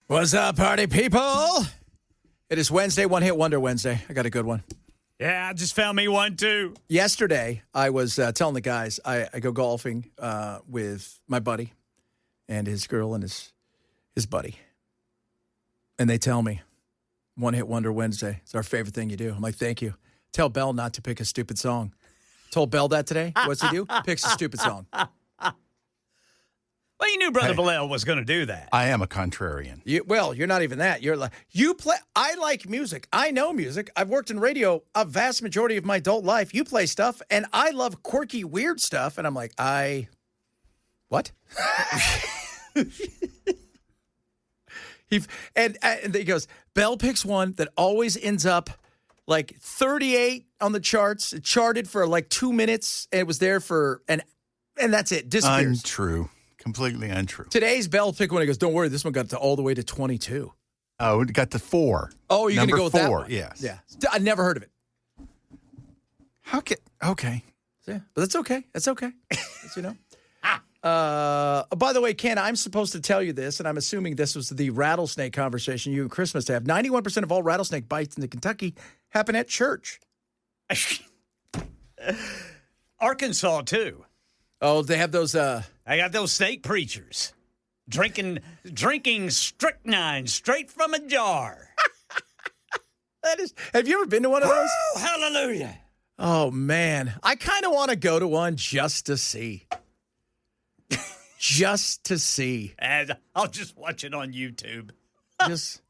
What's up, party people? It is Wednesday, One Hit Wonder Wednesday. I got a good one. Yeah, I just found me one, too. Yesterday, I was telling the guys, I go golfing with my buddy and his girl and his buddy. And they tell me, One Hit Wonder Wednesday. It's our favorite thing you do. I'm like, thank you. Tell Bell not to pick a stupid song. Told Bell that today. What's he do? Picks a stupid song. Well, you knew Brother Bilal was going to do that. I am a contrarian. You're not even that. You're like, you play. I like music. I know music. I've worked in radio a vast majority of my adult life. You play stuff, and I love quirky, weird stuff. And I'm like, what? And he goes, Bell picks one that always ends up like 38 on the charts. It charted for like 2 minutes, and it was there for and that's it. Disappears. Untrue. Completely untrue. Today's Bell pick one. He goes, don't worry, this one got all the way to 22. Oh, it got to 4. Oh, you're going to go with that one? Yes. Yeah. I never heard of it. Okay. Yeah, but that's okay. That's okay. You know. By the way, Ken, I'm supposed to tell you this, and I'm assuming this was the rattlesnake conversation you and Chris must have. 91% of all rattlesnake bites in Kentucky happen at church. Arkansas, too. Oh, they have those. I got those snake preachers drinking strychnine straight from a jar. That is. Have you ever been to one of those? Oh, hallelujah. Oh, man. I kind of want to go to one just to see. Just to see. And I'll just watch it on YouTube. Just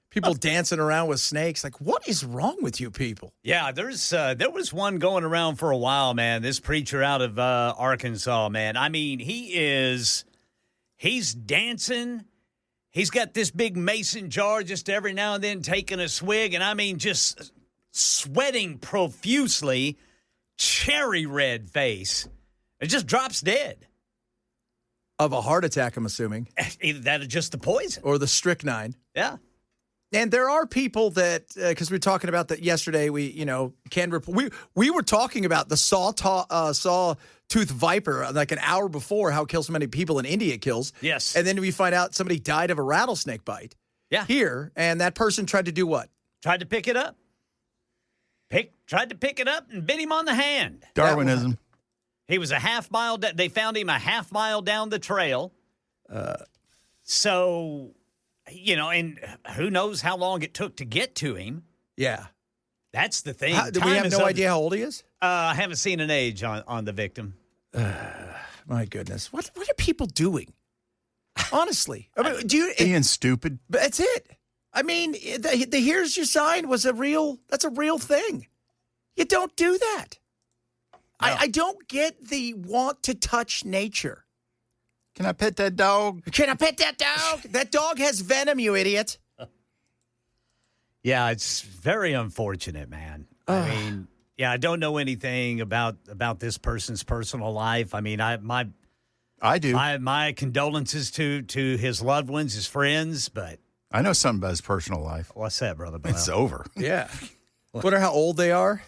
people dancing around with snakes. Like, what is wrong with you people? Yeah, there was one going around for a while, man. This preacher out of Arkansas, man. I mean, he's dancing. He's got this big mason jar just every now and then taking a swig. And I mean, just sweating profusely, cherry red face. It just drops dead. Of a heart attack, I'm assuming. Either that or just the poison. Or the strychnine. Yeah. And there are people that, because we were talking about that yesterday, we were talking about the sawtooth viper like an hour before, how it kills so many people in India it kills. Yes. And then we find out somebody died of a rattlesnake bite. Yeah. Here, and that person tried to do what? Tried to pick it up. Tried to pick it up and bit him on the hand. Darwinism. He was a half mile. They found him a half mile down the trail. So, you know, and who knows how long it took to get to him. Yeah. That's the thing. Do we have no idea how old he is? I haven't seen an age on the victim. My goodness. What are people doing? Honestly. I mean, being stupid. That's it. I mean, the here's your sign that's a real thing. You don't do that. No. I don't get the want to touch nature. Can I pet that dog? Can I pet that dog? That dog has venom, you idiot. Yeah, it's very unfortunate, man. I mean, yeah, I don't know anything about this person's personal life. I mean, I do. My condolences to his loved ones, his friends, but I know something about his personal life. What's that, brother? It's over. Yeah. Wonder how old they are.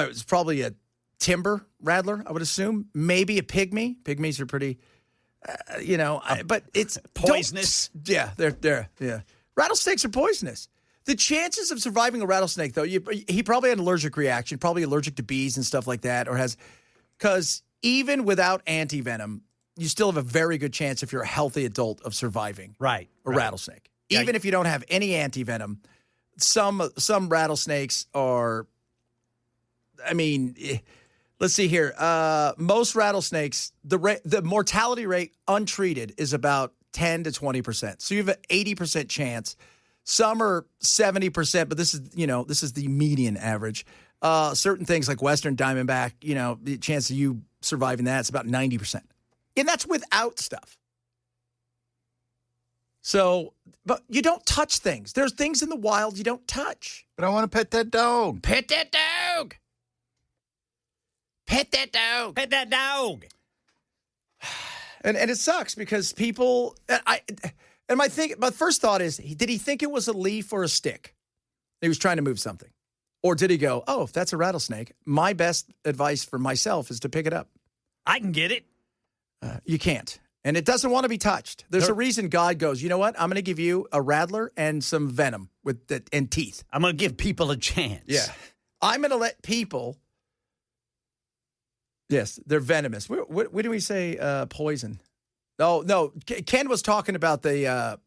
It's probably a timber rattler, I would assume. Maybe a pygmy. Pygmies are pretty, but it's poisonous. Yeah, they're. Rattlesnakes are poisonous. The chances of surviving a rattlesnake, though, he probably had an allergic reaction, probably allergic to bees and stuff like that, because even without anti-venom, you still have a very good chance if you're a healthy adult of surviving a rattlesnake. Yeah, even if you don't have any anti-venom, some rattlesnakes are, I mean, let's see here. Most rattlesnakes, the mortality rate untreated is about 10 to 20%. So you have an 80% chance. Some are 70%, but this is the median average. Certain things like Western Diamondback, the chance of you surviving that is about 90%. And that's without stuff. So, but you don't touch things. There's things in the wild you don't touch. But I want to pet that dog. Pet that dog. Pet that dog. Pet that dog. And it sucks because people, my first thought is, did he think it was a leaf or a stick? He was trying to move something. Or did he go, oh, if that's a rattlesnake, my best advice for myself is to pick it up. I can get it. You can't. And it doesn't want to be touched. There's a reason God goes, you know what? I'm going to give you a rattler and some venom and teeth. I'm going to give people a chance. Yeah. I'm going to let people. Yes, they're venomous. What do we say? Poison. Oh, no. Ken was talking about the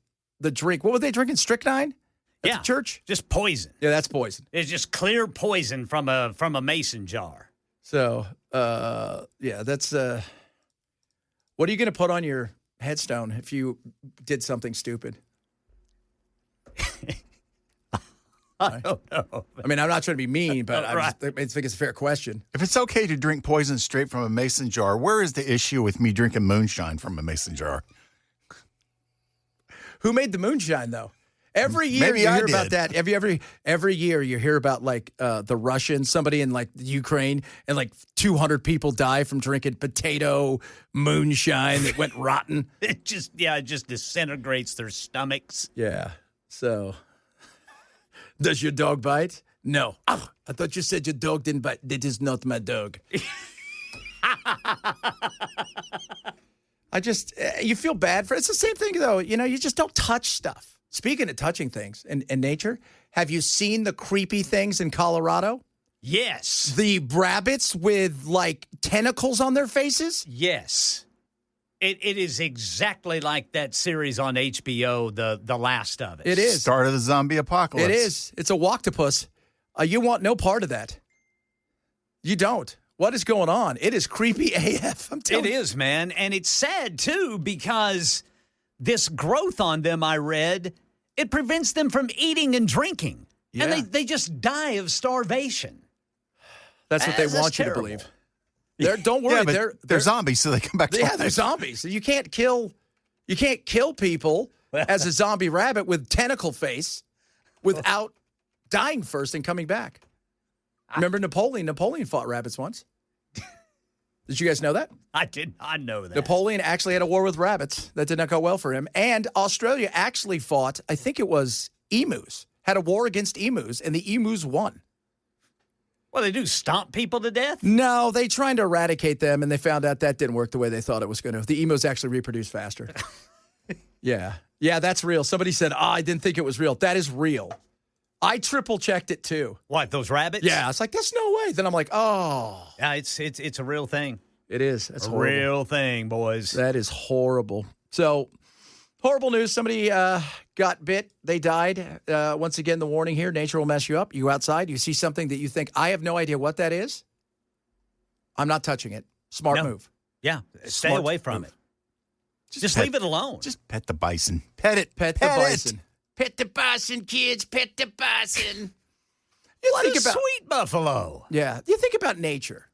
drink. What were they drinking? Strychnine? At the church? Just poison. Yeah, that's poison. It's just clear poison from a mason jar. So, that's. What are you going to put on your headstone if you did something stupid? I don't know. I mean, I'm not trying to be mean, but Right. I think it's a fair question. If it's okay to drink poison straight from a mason jar, where is the issue with me drinking moonshine from a mason jar? Who made the moonshine, though? Every year Maybe you I hear about did. that. Every year you hear about like the Russians, somebody in like Ukraine, and like 200 people die from drinking potato moonshine that went rotten. It just disintegrates their stomachs. Yeah. So, does your dog bite? No. Oh, I thought you said your dog didn't bite. That is not my dog. You feel bad for it. It's the same thing, though. You know, you just don't touch stuff. Speaking of touching things in nature, have you seen the creepy things in Colorado? Yes. The rabbits with, like, tentacles on their faces? Yes. It is exactly like that series on HBO, The Last of Us. It is. Start of the zombie apocalypse. It is. It's a octopus. You want no part of that. You don't. What is going on? It is creepy AF. I'm telling you. It is, man. And it's sad, too, because this growth on them, I read, it prevents them from eating and drinking. Yeah. And they just die of starvation. That's what they That's want you to terrible. believe. Don't worry. Yeah, but they're zombies, so they come back to Yeah, life. they're zombies. You can't kill people as a zombie rabbit with tentacle face without dying first and coming back. Remember Napoleon? Napoleon fought rabbits once. Did you guys know that? I did not know that. Napoleon actually had a war with rabbits. That did not go well for him. And Australia actually fought, I think it was emus, had a war against emus, and the emus won. Well, they do stomp people to death? No, they tried to eradicate them, and they found out that didn't work the way they thought it was going to. The emus actually reproduce faster. Yeah. Yeah, that's real. Somebody said, I didn't think it was real. That is real. I triple-checked it, too. What, those rabbits? Yeah, it's like, there's no way. Then I'm like, oh. Yeah, it's a real thing. It is. That's A horrible. real thing, boys. That is horrible. So, horrible news. Somebody got bit. They died. Once again, the warning here, nature will mess you up. You go outside, you see something that you think, I have no idea what that is. I'm not touching it. Smart move. Yeah, stay Smart away from move. it. Just leave it alone. Just pet the bison. Pet it. Pet the bison. Pet the bison, kids. Pet the bison. You What think a about, sweet buffalo. yeah, you think about nature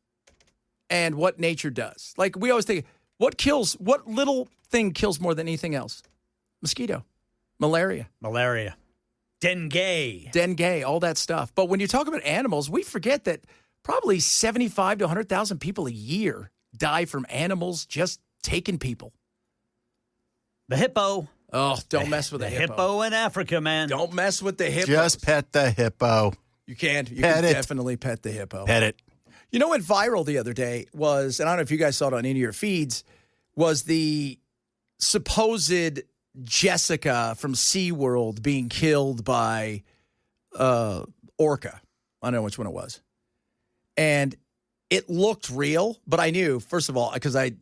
and what nature does. Like, we always think, what little thing kills more than anything else? Mosquito, malaria, dengue, all that stuff. But when you talk about animals, we forget that probably 75 to 100,000 people a year die from animals just taking people. The hippo. Oh, don't mess with The the hippo. hippo in Africa, man. Don't mess with the hippo. Just pet the hippo. You can. You Pet can it. definitely pet the hippo. Pet it. You know what viral the other day was, and I don't know if you guys saw it on any of your feeds, was the supposed Jessica from SeaWorld being killed by orca. I don't know which one it was. And it looked real, but I knew, first of all, because I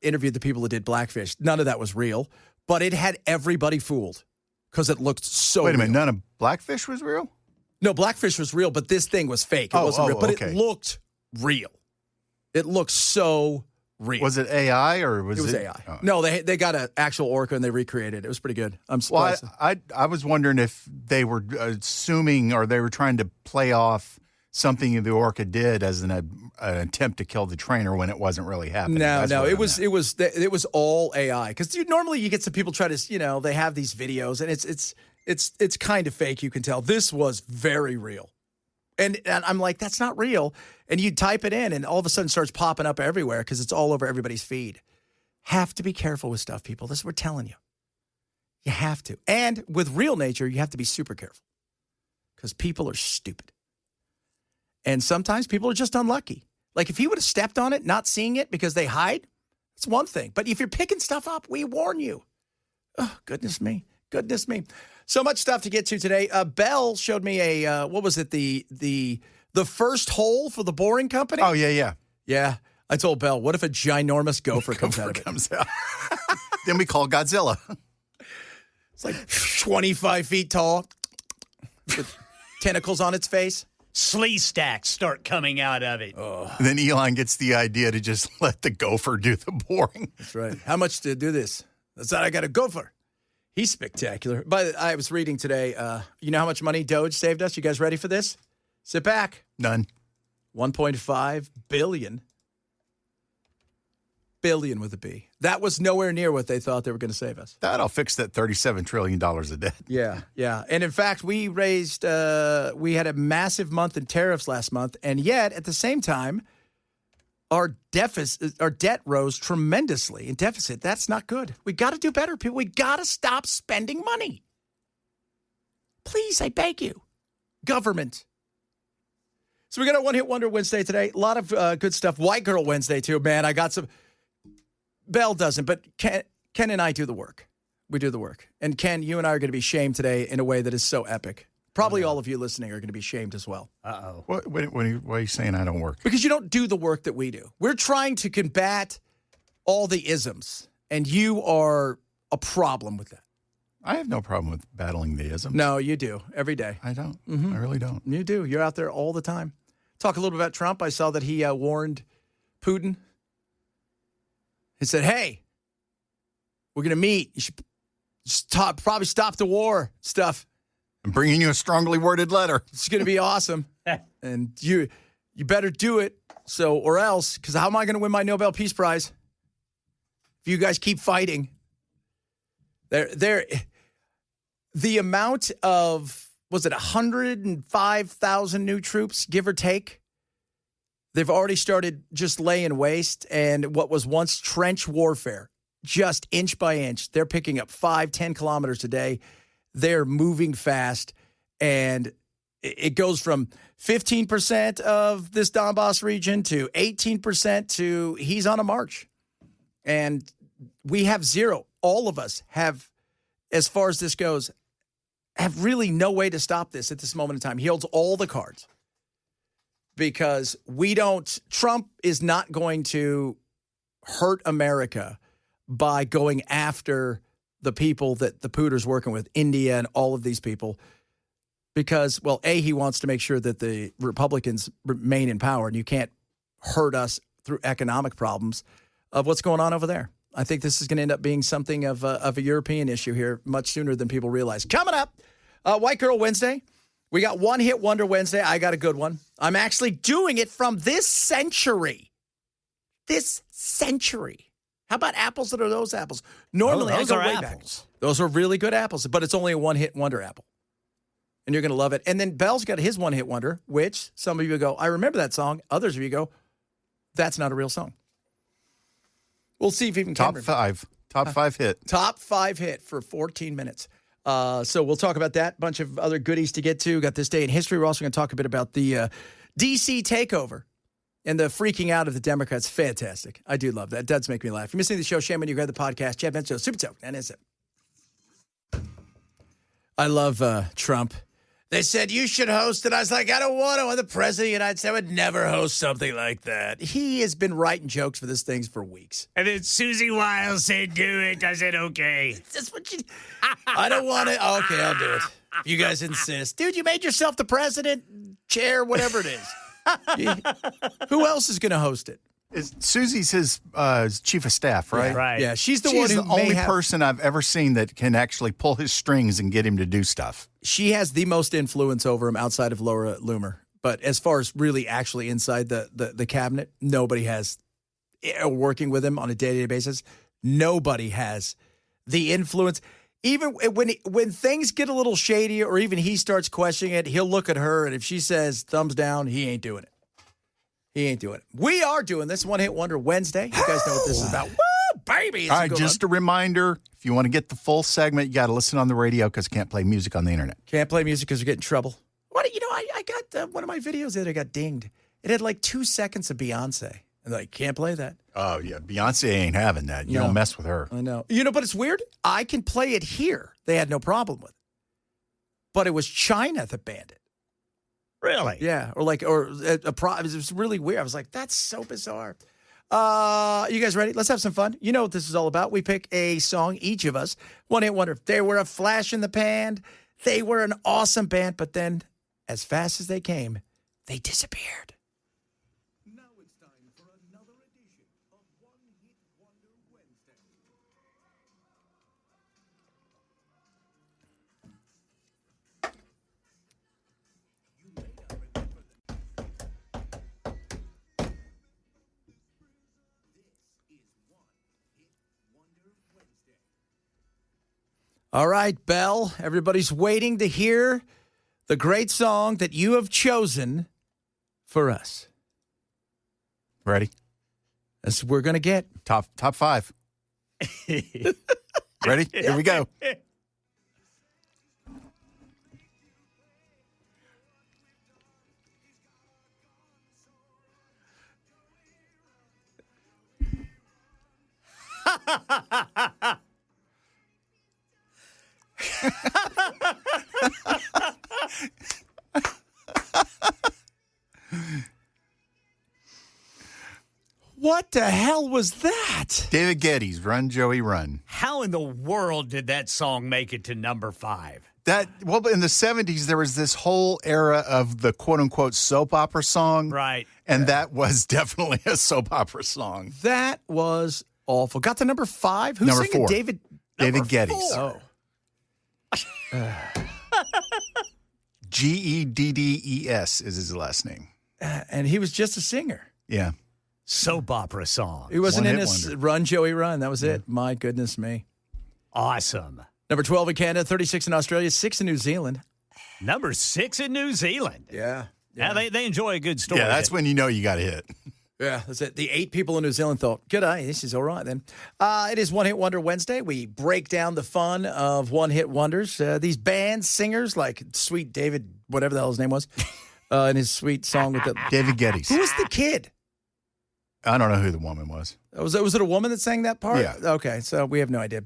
interviewed the people that did Blackfish, none of that was real, but it had everybody fooled because it looked so Wait a minute. real. None of Blackfish was real? No, Blackfish was real, but this thing was fake. It wasn't real, but okay. it looked real. It looked so real. Was it AI or was It was AI. No, they got an actual orca and they recreated it. It was pretty good. I'm Well, surprised. I was wondering if they were assuming or they were trying to play off something the orca did as an attempt to kill the trainer when it wasn't really happening. No, That's no, what it I was meant. it was all AI. Because normally you get some people try to they have these videos and it's kind of fake. You can tell this was very real, and I'm like, that's not real. And you type it in, and all of a sudden it starts popping up everywhere because it's all over everybody's feed. Have to be careful with stuff, people. This is what we're telling you. You have to, and with real nature, you have to be super careful because people are stupid, and sometimes people are just unlucky. Like if he would have stepped on it, not seeing it because they hide, It's one thing. But if you're picking stuff up, we warn you. Oh, goodness me. Goodness me. So much stuff to get to today. Bell showed me a, what was it, the first hole for the Boring Company? Oh, yeah. Yeah. I told Bell, what if a ginormous gopher comes out of it? Comes out. Then we call Godzilla. It's like 25 feet tall with tentacles on its face. Slee stacks start coming out of it. And then Elon gets the idea to just let the gopher do the boring. That's right. How much to do this? That's how I got a gopher. He's spectacular. But I was reading today, you know how much money Doge saved us? You guys ready for this? Sit back. None. 1.5 billion. Billion with a B. That was nowhere near what they thought they were going to save us. That'll fix that $37 trillion of debt. Yeah. And in fact, we raised, we had a massive month in tariffs last month. And yet, at the same time, our debt rose tremendously in deficit. That's not good. We got to do better, people. We got to stop spending money. Please, I beg you. Government. So we got a one-hit wonder Wednesday today. A lot of good stuff. White Girl Wednesday, too. Man, I got some. Bell doesn't, but Ken and I do the work. We do the work. And Ken, you and I are going to be shamed today in a way that is so epic. Probably all of you listening are going to be shamed as well. Uh-oh. What are you saying I don't work? Because you don't do the work that we do. We're trying to combat all the isms, and you are a problem with that. I have no problem with battling the isms. No, you do. Every day. I don't. I really don't. You do. You're out there all the time. Talk a little bit about Trump. I saw that he warned Putin. He said, hey, we're going to meet. You should probably stop the war stuff. I'm bringing you a strongly worded letter. It's going to be awesome. And you better do it. So, or else, because how am I going to win my Nobel Peace Prize if you guys keep fighting? The amount of, was it 105,000 new troops, give or take? They've already started just laying waste, and what was once trench warfare, just inch by inch, they're picking up 5-10 kilometers a day. They're moving fast, and it goes from 15% of this Donbass region to 18% to he's on a march. And we have zero. All of us have, as far as this goes, have really no way to stop this at this moment in time. He holds all the cards. Because Trump is not going to hurt America by going after the people that the Pooter's working with, India and all of these people. Because, well, A, he wants to make sure that the Republicans remain in power, and you can't hurt us through economic problems of what's going on over there. I think this is going to end up being something of a European issue here much sooner than people realize. Coming up, White Girl Wednesday. We got One Hit Wonder Wednesday. I got a good one. I'm actually doing it from this century. This century. How about apples that are those apples? Normally, those I go are way apples. back. Those are really good apples, but it's only a one-hit wonder apple. And you're going to love it. And then Bell's got his one-hit wonder, which some of you go, I remember that song. Others of you go, that's not a real song. We'll see if even Top five hit. Top 5 hit for 14 minutes. So we'll talk about that. Bunch of other goodies to get to. Got this day in history. We're also going to talk a bit about the D.C. takeover and the freaking out of the Democrats. Fantastic. I do love that. It does make me laugh. If you're missing the show, shame on you. Grab the podcast. Chad Benson, Super Talk, and it's it. I love Trump. They said, you should host it. I was like, I don't want to. I'm the president of the United States. I would never host something like that. He has been writing jokes for this thing for weeks. And then Susie Wiles said, do it. I said, okay. That's what you... I don't want it. Okay, I'll do it. If you guys insist. Dude, you made yourself the president, chair, whatever it is. Who else is going to host it? Susie's his chief of staff, right? Right. Yeah, she's the She's one who the only person I've ever seen that can actually pull his strings and get him to do stuff. She has the most influence over him outside of Laura Loomer. But as far as really actually inside the cabinet, nobody has, working with him on a day-to-day basis, nobody has the influence. Even when things get a little shady or even he starts questioning it, he'll look at her, and if she says thumbs down, he ain't doing it. He ain't doing it. We are doing this One Hit Wonder Wednesday. You guys know what this is about. Woo, baby. All right, just a reminder, if you want to get the full segment, you got to listen on the radio because you can't play music on the internet. Can't play music because you get in trouble. I got one of my videos that I got dinged. It had like 2 seconds of Beyonce. And like, can't play that. Oh, yeah. Beyonce ain't having that. You No. don't mess with her. I know. But it's weird. I can play it here. They had no problem with it. But it was China that banned it. Really? Yeah. It was really weird. I was like, that's so bizarre. You guys ready? Let's have some fun. You know what this is all about. We pick a song, each of us. One hit wonder. They were a flash in the pan. They were an awesome band. But then, as fast as they came, they disappeared. Now it's time for another edition of One Hit Wonder Wednesday. You may not remember that. This is One Hit Wonder Wednesday. All right, Belle. Everybody's waiting to hear the great song that you have chosen for us. Ready? That's what we're going to get. Top 5. Ready? Here we go. What the hell was that? David Geddes, Run, Joey, Run. How in the world did that song make it to number 5? Well, in the 70s, there was this whole era of the quote-unquote soap opera song. Right. And that was definitely a soap opera song. That was awful. Got to number 5? Who's Number singing 4. David? David Geddes. Oh. Geddes is his last name. And he was just a singer. Yeah. Soap opera song. He wasn't One in hit his wonder. Run, Joey, Run. That was it. My goodness me. Awesome. Number 12 in Canada, 36 in Australia, 6 in New Zealand. Number 6 in New Zealand. Yeah. Yeah, they enjoy a good story. Yeah, that's when you know you got a hit. Yeah, that's it. The 8 people in New Zealand thought, good eye, this is all right then. It is One Hit Wonder Wednesday. We break down the fun of one hit wonders. These bands, singers like Sweet David, whatever the hell his name was, and his sweet song with the. David Geddes. Who was the kid? I don't know who the woman was. Was it a woman that sang that part? Yeah. Okay, so we have no idea.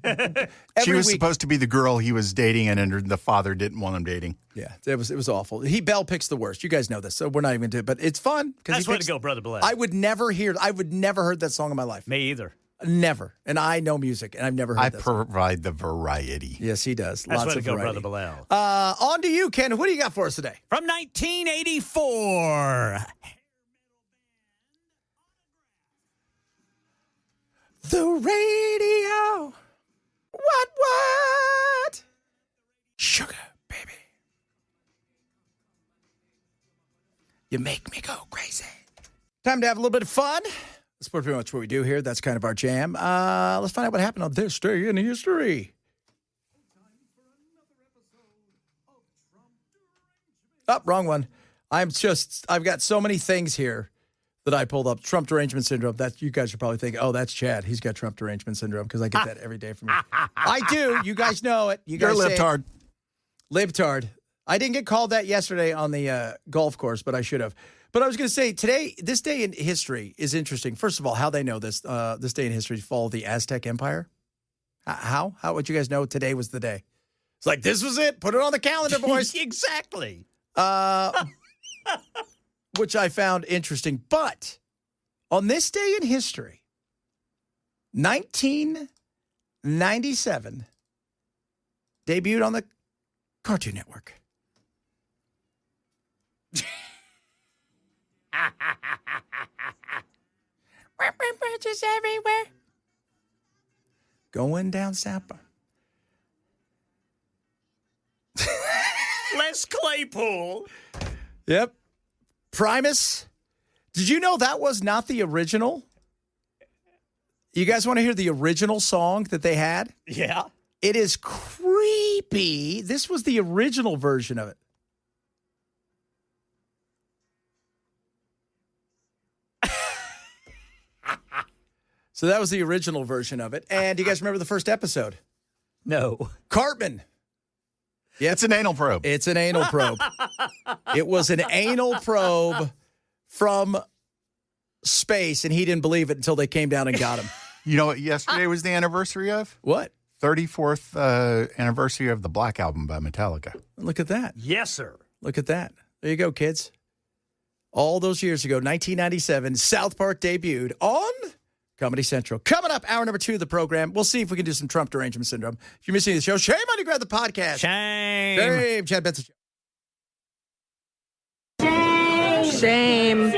She was supposed to be the girl he was dating, and the father didn't want him dating. Yeah, it was awful. Bell picks the worst. You guys know this, so we're not even into it. But it's fun That's way to go, Brother Blair. I would never heard that song in my life. Me either. Never. And I know music, and I've never heard I that song. provide the variety. Yes, he does. That's Lots way to of go, variety. Brother Blair. On to you, Ken. What do you got for us today? From 1984. The radio. What? Sugar, baby. You make me go crazy. Time to have a little bit of fun. That's pretty much what we do here. That's kind of our jam. Let's find out what happened on this day in history. Oh, wrong one. I've got so many things here that I pulled up. Trump derangement syndrome. That you guys are probably thinking, oh, that's Chad. He's got Trump derangement syndrome because I get that every day from you. I do. You guys know it. You You're a guys say it. libtard. Libtard. I didn't get called that yesterday on the golf course, but I should have. But I was going to say today, this day in history is interesting. First of all, how they know this day in history followed the Aztec Empire. How would you guys know today was the day? It's like, this was it. Put it on the calendar, boys. Exactly. Which I found interesting. But on this day in history, 1997, debuted on the Cartoon Network. Bridges everywhere. Going down south. Les Claypool. Yep. Primus. Did you know that was not the original? You guys want to hear the original song that they had? Yeah. It is creepy. This was the original version of it. So that was the original version of it. And do you guys remember the first episode? No. Cartman. Yeah, it's an anal probe. It's an anal probe. It was an anal probe from space, and he didn't believe it until they came down and got him. You know what yesterday was the anniversary of? What? 34th anniversary of the Black Album by Metallica. Look at that. Yes, sir. Look at that. There you go, kids. All those years ago, 1997, South Park debuted on Comedy Central. Coming up, hour number 2 of the program. We'll see if we can do some Trump derangement syndrome. If you're missing the show, shame on you. Grab the podcast. Shame. Shame. Chad Benson. Shame.